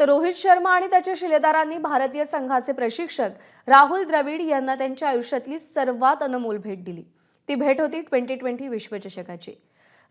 तर रोहित शर्मा आणि त्याच्या शिलेदारांनी भारतीय संघाचे प्रशिक्षक राहुल द्रविड यांना त्यांच्या आयुष्यातली सर्वात अनमोल भेट दिली। ती भेट होती 2020 विश्वचषकाची।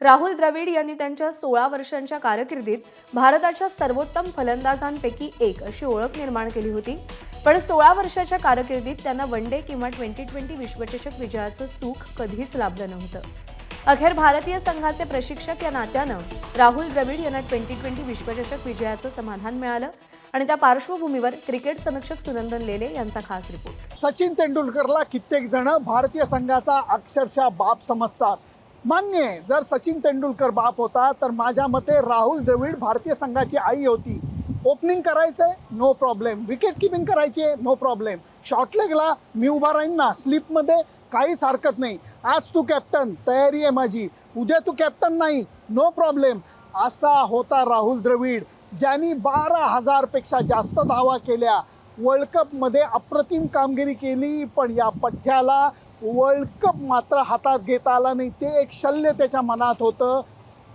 राहुल द्रविड यांनी त्यांच्या 16 वर्षांच्या कारकिर्दीत भारताच्या सर्वोत्तम फलंदाजांपैकी एक अशी ओळख निर्माण केली होती। पण 16 वर्षाच्या कारकिर्दीत त्यांना वनडे किंवा 2020 विश्वचषक विजयाचं सुख कधीच लाभलं नव्हतं। अखेर भारतीय संघाचे प्रशिक्षक या नात्यानं राहुल द्रविड यांना 2020 विश्वचषक विजयाचं समाधान मिळालं आणि त्या पार्श्वभूमीवर क्रिकेट समीक्षक सुनंदन लेले यांचा खास रिपोर्ट। सचिन तेंडुलकरला कित्येक जण भारतीय संघाचा अक्षरशः बाप समजतात। मान्य आहे, जर सचिन तेंडुलकर बाप होता तर माझ्या मते राहुल द्रविड भारतीय संघाची आई होती। ओपनिंग करायचंय नो प्रॉब्लेम, विकेट किपिंग करायचे नो प्रॉब्लेम, शॉर्ट लेगला मी उभा राहीन ना, स्लिपमध्ये काहीच हरकत नाही। आज तू कॅप्टन, तयारी आहे माझी, उद्या तू कॅप्टन नाही, नो प्रॉब्लेम। असा होता राहुल द्रविड, ज्यांनी 12,000 पेक्षा जास्त धावा केल्या, वर्ल्ड कपमध्ये अप्रतिम कामगिरी केली, पण या पठ्याला वर्ल्ड कप मात्र हातात घेता आला नाही। ते एक शल्य त्याच्या मनात होतं।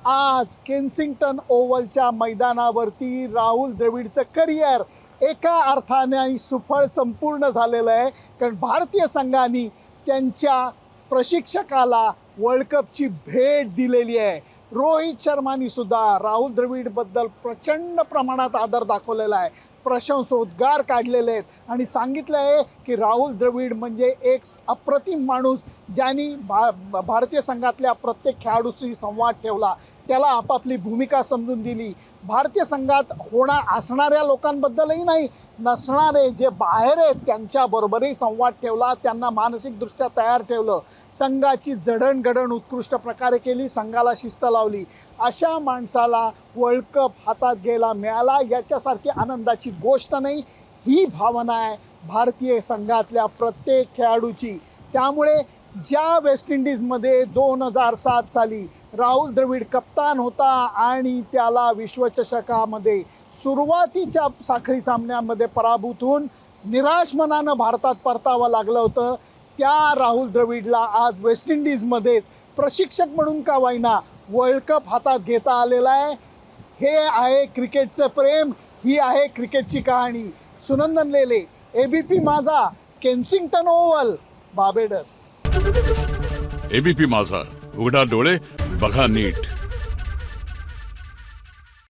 आज केन्सिंग्टन ओव्हलच्या मैदानावरती राहुल द्रविडचं करिअर एका अर्थाने आणि सुफळ संपूर्ण झालेलं आहे, कारण भारतीय संघाने त्यांच्या प्रशिक्षकाला वर्ल्ड कपची भेट दिलेली आहे। रोहित शर्मानी सुद्धा राहुल द्रविडबद्दल प्रचंड प्रमाणात आदर दाखवलेला आहे, प्रशंसोद्गार काढलेले आहेत आणि सांगितलं आहे की राहुल द्रविड म्हणजे एक अप्रतिम माणूस, ज्यांनी भारतीय संघातल्या प्रत्येक खेळाडूशी संवाद ठेवला, त्याला आपापली भूमिका समजून दिली। भारतीय संघात असणाऱ्या लोकांबद्दलही नाही, नसणारे जे बाहेर आहेत त्यांच्याबरोबरही संवाद ठेवला, त्यांना मानसिकदृष्ट्या तयार ठेवलं, संघाची जडणघडण उत्कृष्ट प्रकारे केली, संघाला शिस्त लावली। अशा माणसाला वर्ल्ड कप हातात घ्यायला मिळाला याच्यासारखी आनंदाची गोष्ट नाही। ही भावना आहे भारतीय संघातल्या प्रत्येक खेळाडूची। त्यामुळे ज्या वेस्ट इंडिजमध्ये 2007 साली राहुल द्रविड कप्तान होता आणि त्याला विश्वचषकामध्ये सुरुवातीच्या साखळी सामन्यामध्ये पराभूत होऊन निराश मनानं भारतात परतावं लागलं होतं, त्या राहुल द्रविडला आज वेस्ट इंडिजमध्येच प्रशिक्षक म्हणून का होईना वर्ल्ड कप हातात घेता आलेला आहे। हे आहे क्रिकेटचं प्रेम, ही आहे क्रिकेटची कहाणी। सुनंदन लेले, एबीपी माझा, केन्सिंग्टन ओव्हल, बार्बाडोस। एबीपी माझा, उघडा डोळे बघा नीट।